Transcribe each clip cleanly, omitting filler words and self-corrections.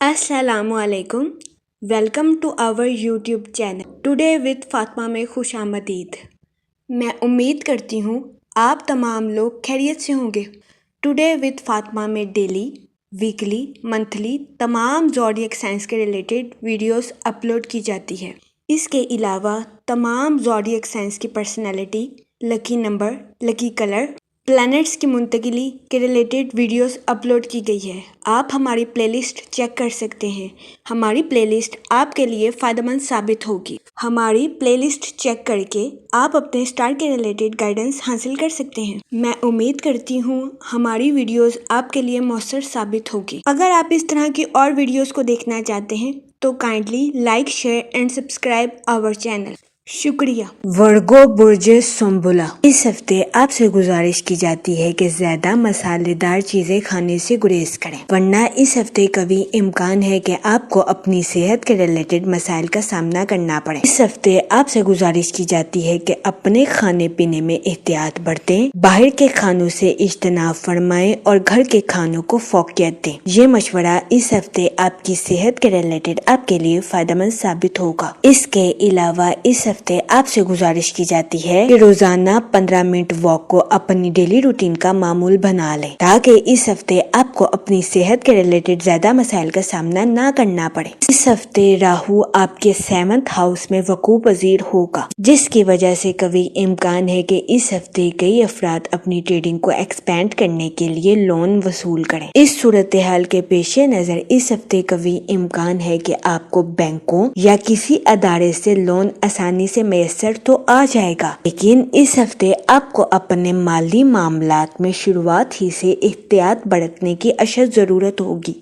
السلام علیکم، welcome to our YouTube channel today with Fatima میں خوش آمدید۔ میں امید کرتی ہوں آپ تمام لوگ خیریت سے ہوں گے۔ ٹوڈے وتھ فاطمہ میں ڈیلی، ویکلی، منتھلی تمام زوڈیک سائنس کے ریلیٹڈ ویڈیوز اپلوڈ کی جاتی ہے۔ اس کے علاوہ تمام زوڈیک سائنس کی پرسنالٹی، لکی نمبر، لکی کلر، پلانٹس کی منتقلی کے ریلیٹڈ ویڈیوز اپلوڈ کی گئی ہے۔ آپ ہماری پلے لسٹ چیک کر سکتے ہیں۔ ہماری پلے لسٹ آپ کے لیے فائدہ مند ثابت ہوگی۔ ہماری پلے لسٹ چیک کر کے آپ اپنے اسٹار کے ریلیٹڈ گائیڈنس حاصل کر سکتے ہیں۔ میں امید کرتی ہوں ہماری ویڈیوز آپ کے لیے مؤثر ثابت ہوگی۔ اگر آپ اس طرح کی اور ویڈیوز کو دیکھنا چاہتے ہیں تو kindly like, share and subscribe our channel. شکریہ۔ ورگو برج سنبلا، اس ہفتے آپ سے گزارش کی جاتی ہے کہ زیادہ مسالے دار چیزیں کھانے سے گریز کریں، ورنہ اس ہفتے کبھی امکان ہے کہ آپ کو اپنی صحت کے ریلیٹڈ مسائل کا سامنا کرنا پڑے۔ اس ہفتے آپ سے گزارش کی جاتی ہے کہ اپنے کھانے پینے میں احتیاط برتیں، باہر کے کھانوں سے اجتناب فرمائیں اور گھر کے کھانوں کو فوقیت دیں۔ یہ مشورہ اس ہفتے آپ کی صحت کے ریلیٹڈ آپ کے لیے فائدہ مند ثابت ہوگا۔ اس کے علاوہ اس ہفتے آپ سے گزارش کی جاتی ہے کہ روزانہ 15 منٹ واک کو اپنی ڈیلی روٹین کا معمول بنا لیں تاکہ اس ہفتے آپ کو اپنی صحت کے ریلیٹڈ زیادہ مسائل کا سامنا نہ کرنا پڑے۔ اس ہفتے راہو آپ کے 7th ہاؤس میں وقوع پذیر ہوگا، جس کی وجہ سے کبھی امکان ہے کہ اس ہفتے کئی افراد اپنی ٹریڈنگ کو ایکسپینڈ کرنے کے لیے لون وصول کریں۔ اس صورتحال کے پیش نظر اس ہفتے کبھی امکان ہے کہ آپ کو بینکوں یا کسی ادارے سے لون آسانی سے میسر تو آ جائے گا، لیکن اس ہفتے آپ کو اپنے مالی معاملات میں شروعات ہی سے احتیاط برتنے کی اشد ضرورت ہوگی۔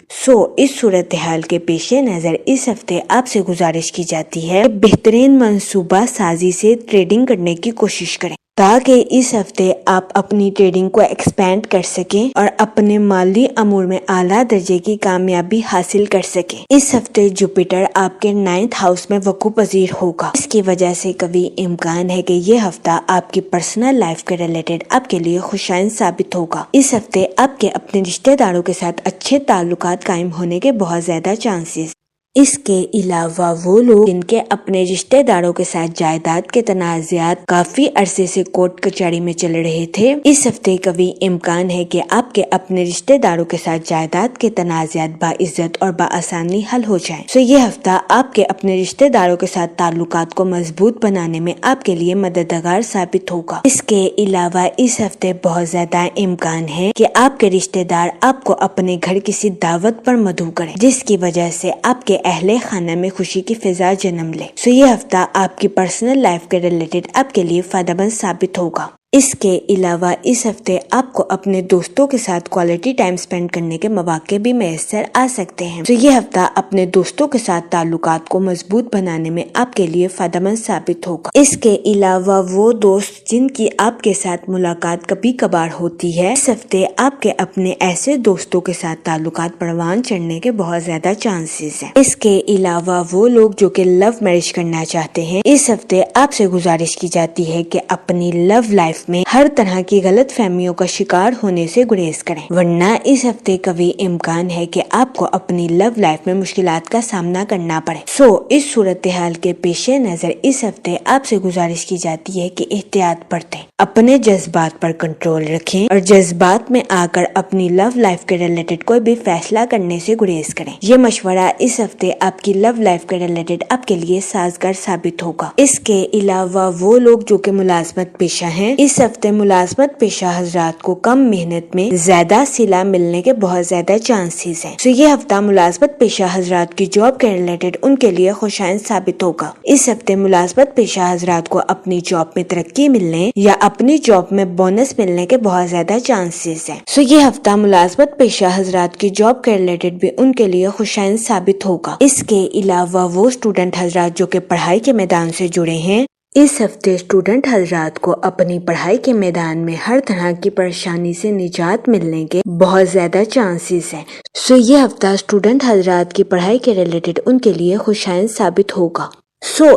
اس صورتحال کے پیش نظر اس ہفتے آپ سے گزارش کی جاتی ہے کہ بہترین منصوبہ سازی سے ٹریڈنگ کرنے کی کوشش کریں تاکہ اس ہفتے آپ اپنی ٹریڈنگ کو ایکسپینڈ کر سکیں اور اپنے مالی امور میں اعلیٰ درجے کی کامیابی حاصل کر سکیں۔ اس ہفتے جوپیٹر آپ کے 9th ہاؤس میں وقوع پذیر ہوگا، اس کی وجہ سے کبھی امکان ہے کہ یہ ہفتہ آپ کی پرسنل لائف کے ریلیٹڈ آپ کے لیے خوشائند ثابت ہوگا۔ اس ہفتے آپ کے اپنے رشتہ داروں کے ساتھ اچھے تعلقات قائم ہونے کے بہت زیادہ چانسز۔ اس کے علاوہ وہ لوگ جن کے اپنے رشتہ داروں کے ساتھ جائیداد کے تنازعات کافی عرصے سے کورٹ کچہری میں چل رہے تھے، اس ہفتے کبھی امکان ہے کہ آپ کے اپنے رشتہ داروں کے ساتھ جائیداد کے تنازعات باعزت اور بآسانی حل ہو جائیں۔ یہ ہفتہ آپ کے اپنے رشتہ داروں کے ساتھ تعلقات کو مضبوط بنانے میں آپ کے لیے مددگار ثابت ہوگا۔ اس کے علاوہ اس ہفتے بہت زیادہ امکان ہے کہ آپ کے رشتہ دار آپ کو اپنے گھر کسی دعوت پر مدعو کریں، جس کی وجہ سے آپ کے اہل خانہ میں خوشی کی فضا جنم لے۔ یہ ہفتہ آپ کی پرسنل لائف کے ریلیٹڈ آپ کے لیے فائدہ مند ثابت ہوگا۔ اس کے علاوہ اس ہفتے آپ کو اپنے دوستوں کے ساتھ کوالٹی ٹائم سپینڈ کرنے کے مواقع بھی میسر آ سکتے ہیں۔ یہ ہفتہ اپنے دوستوں کے ساتھ تعلقات کو مضبوط بنانے میں آپ کے لیے فائدہ مند ثابت ہوگا۔ اس کے علاوہ وہ دوست جن کی آپ کے ساتھ ملاقات کبھی کبھار ہوتی ہے، اس ہفتے آپ کے اپنے ایسے دوستوں کے ساتھ تعلقات پروان چڑھنے کے بہت زیادہ چانسز ہیں۔ اس کے علاوہ وہ لوگ جو کہ لو میرج کرنا چاہتے ہیں، اس ہفتے آپ سے گزارش کی جاتی ہے کہ اپنی لو لائف میں ہر طرح کی غلط فہمیوں کا شکار ہونے سے گریز کریں، ورنہ اس ہفتے کبھی امکان ہے کہ آپ کو اپنی لو لائف میں مشکلات کا سامنا کرنا پڑے۔ اس صورتحال کے پیش نظر اس ہفتے آپ سے گزارش کی جاتی ہے کہ احتیاط برتیں، اپنے جذبات پر کنٹرول رکھیں اور جذبات میں آ کر اپنی لو لائف کے ریلیٹڈ کوئی بھی فیصلہ کرنے سے گریز کریں۔ یہ مشورہ اس ہفتے آپ کی لو لائف کے ریلیٹڈ آپ کے لیے سازگار ثابت ہوگا۔ اس کے علاوہ وہ لوگ جو کہ ملازمت پیشہ ہیں، اس ہفتے ملازمت پیشہ حضرات کو کم محنت میں زیادہ صلہ ملنے کے بہت زیادہ چانسز ہیں۔ یہ ہفتہ ملازمت پیشہ حضرات کی جاب کے ریلیٹڈ ان کے لیے خوشائند ثابت ہوگا۔ اس ہفتے ملازمت پیشہ حضرات کو اپنی جاب میں ترقی ملنے یا اپنی جاب میں بونس ملنے کے بہت زیادہ چانسز ہیں۔ یہ ہفتہ ملازمت پیشہ حضرات کی جاب کے ریلیٹڈ بھی ان کے لیے خوشائند ثابت ہوگا۔ اس کے علاوہ وہ اسٹوڈنٹ حضرات جو کہ پڑھائی کے میدان سے جڑے ہیں، اس ہفتے اسٹوڈنٹ حضرات کو اپنی پڑھائی کے میدان میں ہر طرح کی پریشانی سے نجات ملنے کے بہت زیادہ چانسز ہیں۔ یہ ہفتہ اسٹوڈنٹ حضرات کی پڑھائی کے ریلیٹڈ ان کے لیے خوشائند ثابت ہوگا۔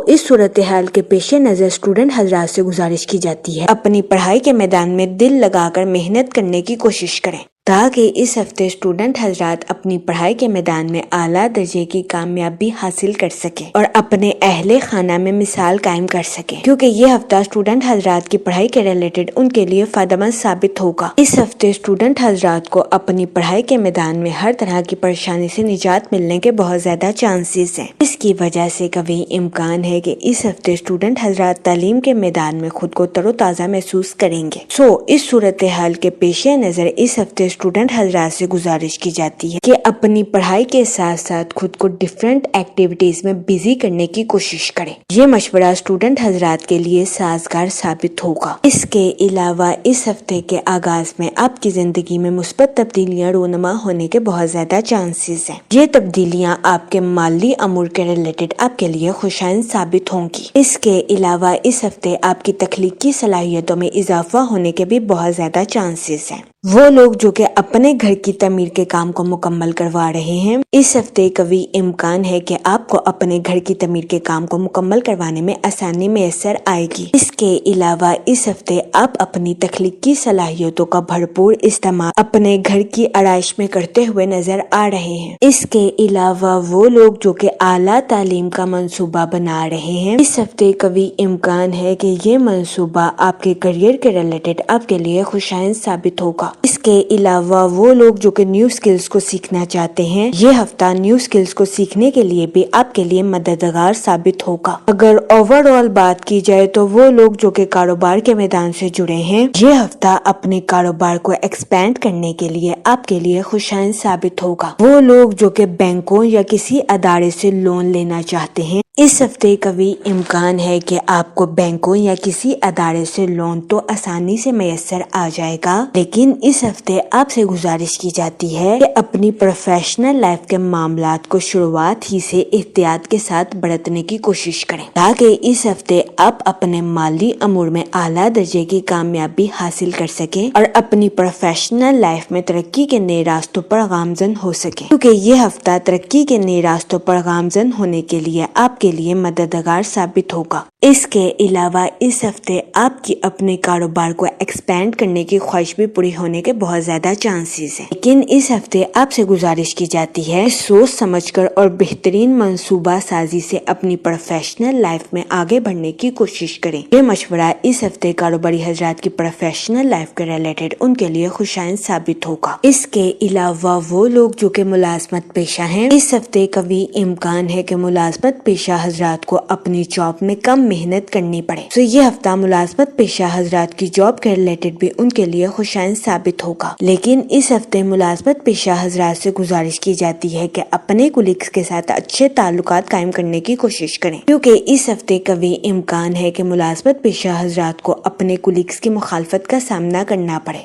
اس صورتحال کے پیش نظر اسٹوڈنٹ حضرات سے گزارش کی جاتی ہے اپنی پڑھائی کے میدان میں دل لگا کر محنت کرنے کی کوشش کریں تاکہ اس ہفتے اسٹوڈنٹ حضرات اپنی پڑھائی کے میدان میں اعلیٰ درجے کی کامیابی حاصل کر سکیں اور اپنے اہل خانہ میں مثال قائم کر سکیں، کیونکہ یہ ہفتہ اسٹوڈنٹ حضرات کی پڑھائی کے ریلیٹڈ ان کے لیے فائدہ مند ثابت ہوگا۔ اس ہفتے اسٹوڈنٹ حضرات کو اپنی پڑھائی کے میدان میں ہر طرح کی پریشانی سے نجات ملنے کے بہت زیادہ چانسز ہیں۔ اس کی وجہ سے قوی امکان ہے کہ اس ہفتے اسٹوڈنٹ حضرات تعلیم کے میدان میں خود کو تر و تازہ محسوس کریں گے۔ اس صورتحال کے پیش نظر اس ہفتے اسٹوڈنٹ حضرات سے گزارش کی جاتی ہے کہ اپنی پڑھائی کے ساتھ ساتھ خود کو ڈیفرنٹ ایکٹیویٹیز میں بزی کرنے کی کوشش کریں۔ یہ مشورہ اسٹوڈنٹ حضرات کے لیے سازگار ثابت ہوگا۔ اس کے علاوہ اس ہفتے کے آغاز میں آپ کی زندگی میں مثبت تبدیلیاں رونما ہونے کے بہت زیادہ چانسز ہیں۔ یہ تبدیلیاں آپ کے مالی امور کے ریلیٹڈ آپ کے لیے خوشائند ثابت ہوں گی۔ اس کے علاوہ اس ہفتے آپ کی تخلیقی صلاحیتوں میں اضافہ ہونے کے بھی بہت زیادہ چانسز ہیں۔ وہ لوگ جو کہ اپنے گھر کی تعمیر کے کام کو مکمل کروا رہے ہیں، اس ہفتے قوی امکان ہے کہ آپ کو اپنے گھر کی تعمیر کے کام کو مکمل کروانے میں آسانی میسر آئے گی۔ اس کے علاوہ اس ہفتے آپ اپنی تخلیقی صلاحیتوں کا بھرپور استعمال اپنے گھر کی آرائش میں کرتے ہوئے نظر آ رہے ہیں۔ اس کے علاوہ وہ لوگ جو کہ اعلیٰ تعلیم کا منصوبہ بنا رہے ہیں، اس ہفتے قوی امکان ہے کہ یہ منصوبہ آپ کے کیریئر کے ریلیٹڈ آپ کے لیے خوشائند ثابت ہوگا۔ اس کے علاوہ وہ لوگ جو کہ نیو سکلز کو سیکھنا چاہتے ہیں، یہ ہفتہ نیو سکلز کو سیکھنے کے لیے بھی آپ کے لیے مددگار ثابت ہوگا۔ اگر اوور آل بات کی جائے تو وہ لوگ جو کہ کاروبار کے میدان سے جڑے ہیں، یہ ہفتہ اپنے کاروبار کو ایکسپینڈ کرنے کے لیے آپ کے لیے خوشائند ثابت ہوگا۔ وہ لوگ جو کہ بینکوں یا کسی ادارے سے لون لینا چاہتے ہیں، اس ہفتے قوی امکان ہے کہ آپ کو بینکوں یا کسی ادارے سے لون تو آسانی سے میسر آ جائے گا، لیکن اس ہفتے آپ سے گزارش کی جاتی ہے کہ اپنی پروفیشنل لائف کے معاملات کو شروعات ہی سے احتیاط کے ساتھ برتنے کی کوشش کریں، تاکہ اس ہفتے آپ اپنے مالی امور میں اعلیٰ درجے کی کامیابی حاصل کر سکیں اور اپنی پروفیشنل لائف میں ترقی کے نئے راستوں پر گامزن ہو سکیں، کیونکہ یہ ہفتہ ترقی کے نئے راستوں پر گامزن ہونے کے لیے آپ کے لیے مددگار ثابت ہوگا۔ اس کے علاوہ اس ہفتے آپ کی اپنے کاروبار کو ایکسپینڈ کرنے کی خواہش بھی پوری ہونے کے بہت زیادہ چانسز ہیں، لیکن اس ہفتے آپ سے گزارش کی جاتی ہے سوچ سمجھ کر اور بہترین منصوبہ سازی سے اپنی پروفیشنل لائف میں آگے بڑھنے کی کوشش کریں۔ یہ مشورہ اس ہفتے کاروباری حضرات کی پروفیشنل لائف کے ریلیٹڈ ان کے لیے خوشائند ثابت ہوگا۔ اس کے علاوہ وہ لوگ جو کہ ملازمت پیشہ ہیں، اس ہفتے قوی امکان ہے کہ ملازمت پیشہ حضرات کو اپنی جاب میں کم محنت کرنی پڑے۔ یہ ہفتہ ملازمت پیشہ حضرات کی جاب کے ریلیٹڈ بھی ان کے لیے خوشائند ثابت ہوگا، لیکن اس ہفتے ملازمت پیشہ حضرات سے گزارش کی جاتی ہے کہ اپنے کولیگز کے ساتھ اچھے تعلقات قائم کرنے کی کوشش کریں، کیونکہ اس ہفتے قوی امکان ہے کہ ملازمت پیشہ حضرات کو اپنے کولیگز کی مخالفت کا سامنا کرنا پڑے۔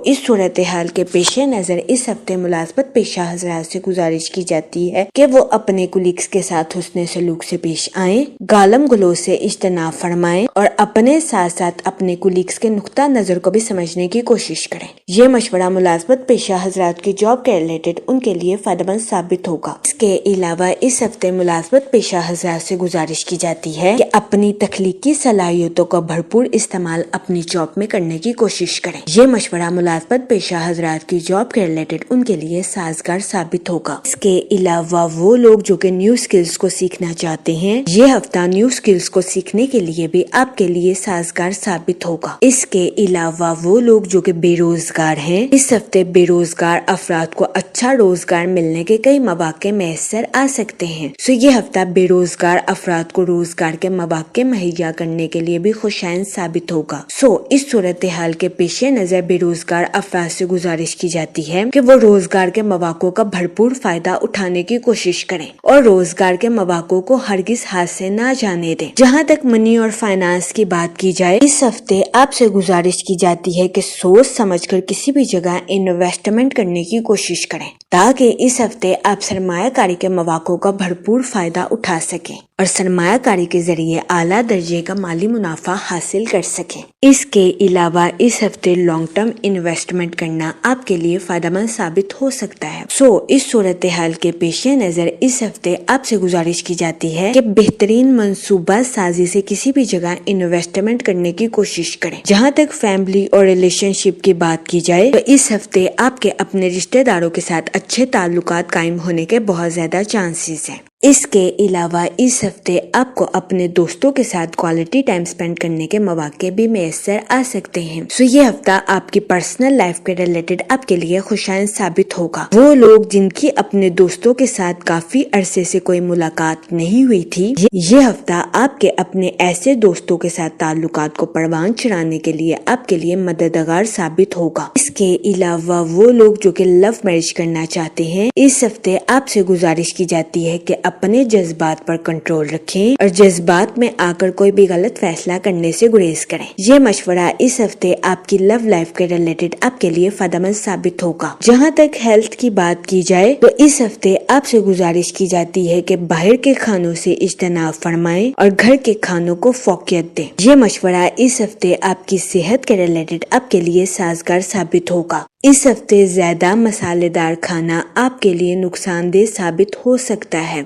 اس صورتحال کے پیش نظر اس ہفتے ملازمت پیشہ حضرات سے گزارش کی جاتی ہے کہ وہ اپنے کولیگز کے ساتھ حسن سلوک سے پیش آئیں، گالم گلوچ سے اجتناب فرمائیں اور اپنے ساتھ ساتھ اپنے کولیگز کے نقطہ نظر کو بھی سمجھنے کی کوشش کریں۔ یہ مشورہ ملازمت پیشہ حضرات کی جاب کے ریلیٹڈ ان کے لیے فائدہ مند ثابت ہوگا۔ اس کے علاوہ اس ہفتے ملازمت پیشہ حضرات سے گزارش کی جاتی ہے کہ اپنی تخلیقی صلاحیتوں کا بھرپور استعمال اپنی جاب میں کرنے کی کوشش کریں۔ یہ مشورہ ملازمت پیشہ حضرات کی جاب کے ریلیٹڈ ان کے لیے سازگار ثابت ہوگا۔ اس کے علاوہ وہ لوگ جو کہ نیو سکلز کو سیکھنا چاہتے ہیں، یہ ہفتہ نیو سکلز کو سیکھنے کے لیے بھی آپ کے لیے سازگار ثابت ہوگا۔ اس کے علاوہ وہ لوگ جو کہ بے روزگار ہیں، اس ہفتے بے روزگار افراد کو اچھا روزگار ملنے کے کئی مواقع میسر آ سکتے ہیں۔ یہ ہفتہ بے روزگار افراد کو روزگار کے مواقع مہیا کرنے کے لیے بھی خوشائند ثابت ہوگا۔ اس صورتحال کے پیش نظر بے روزگار افراد سے گزارش کی جاتی ہے کہ وہ روزگار کے مواقع کا بھرپور فائدہ اٹھانے کی کوشش کریں اور روزگار کے مواقع کو ہرگز ہاتھ سے نہ جانے دیں۔ جہاں تک منی اور فائنانس کی بات کی جائے، اس ہفتے آپ سے گزارش کی جاتی ہے کہ سوچ سمجھ کر کسی بھی جگہ انویسٹمنٹ کرنے کی کوشش کریں، تاکہ اس ہفتے آپ سرمایہ کاری کے مواقع کا بھرپور فائدہ اٹھا سکیں اور سرمایہ کاری کے ذریعے اعلیٰ درجے کا مالی منافع حاصل کر سکیں۔ اس کے علاوہ اس ہفتے لانگ ٹرم انویسٹمنٹ کرنا آپ کے لیے فائدہ مند ثابت ہو سکتا ہے۔ اس صورتحال کے پیش نظر اس ہفتے آپ سے گزارش کی جاتی ہے کہ بہترین منصوبہ سازی سے کسی بھی جگہ انویسٹمنٹ کرنے کی کوشش کریں۔ جہاں تک فیملی اور ریلیشن شپ کی بات کی جائے تو اس ہفتے آپ کے اپنے رشتہ داروں کے ساتھ اچھے تعلقات قائم ہونے کے بہت زیادہ چانسز ہیں۔ اس کے علاوہ اس ہفتے آپ کو اپنے دوستوں کے ساتھ کوالٹی ٹائم سپینڈ کرنے کے مواقع بھی میسر آ سکتے ہیں۔ یہ ہفتہ آپ کی پرسنل لائف کے ریلیٹڈ آپ کے لیے خوشائند ثابت ہوگا۔ وہ لوگ جن کی اپنے دوستوں کے ساتھ کافی عرصے سے کوئی ملاقات نہیں ہوئی تھی، یہ ہفتہ آپ کے اپنے ایسے دوستوں کے ساتھ تعلقات کو پروان چڑھانے کے لیے آپ کے لیے مددگار ثابت ہوگا۔ اس کے علاوہ وہ لوگ جو کہ لو میرج کرنا چاہتے ہیں، اس ہفتے آپ سے گزارش کی جاتی ہے کہ اپنے جذبات پر کنٹرول رکھیں اور جذبات میں آ کر کوئی بھی غلط فیصلہ کرنے سے گریز کریں۔ یہ مشورہ اس ہفتے آپ کی لو لائف کے ریلیٹڈ آپ کے لیے فائدہ مند ثابت ہوگا۔ جہاں تک ہیلتھ کی بات کی جائے تو اس ہفتے آپ سے گزارش کی جاتی ہے کہ باہر کے کھانوں سے اجتناب فرمائیں اور گھر کے کھانوں کو فوقیت دیں۔ یہ مشورہ اس ہفتے آپ کی صحت کے ریلیٹڈ آپ کے لیے سازگار ثابت ہوگا۔ اس ہفتے زیادہ مسالے دار کھانا آپ کے لیے نقصان دہ ثابت ہو سکتا ہے۔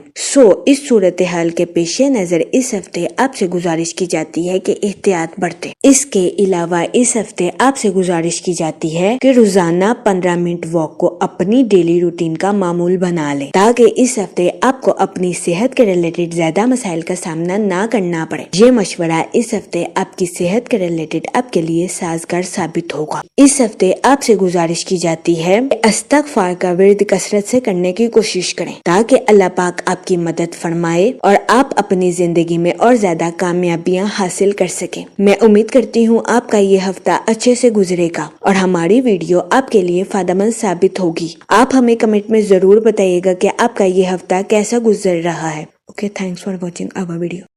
اس صورتحال کے پیش نظر اس ہفتے آپ سے گزارش کی جاتی ہے کہ احتیاط برتیں۔ اس کے علاوہ اس ہفتے آپ سے گزارش کی جاتی ہے کہ روزانہ 15 منٹ واک کو اپنی ڈیلی روٹین کا معمول بنا لیں تاکہ اس ہفتے آپ کو اپنی صحت کے ریلیٹڈ زیادہ مسائل کا سامنا نہ کرنا پڑے۔ یہ مشورہ اس ہفتے آپ کی صحت کے ریلیٹڈ آپ کے لیے سازگار ثابت ہوگا۔ اس ہفتے آپ سے گزارش کی جاتی ہے کہ استغفار کا ورد کثرت سے کرنے کی کوشش کریں تاکہ اللہ پاک آپ کی مدد فرمائے اور آپ اپنی زندگی میں اور زیادہ کامیابیاں حاصل کر سکیں۔ میں امید کرتی ہوں آپ کا یہ ہفتہ اچھے سے گزرے گا اور ہماری ویڈیو آپ کے لیے فائدہ مند ثابت ہوگی۔ آپ ہمیں کمنٹ میں ضرور بتائیے گا کہ آپ کا یہ ہفتہ کیسا گزر رہا ہے۔ Okay, thanks for watching our video.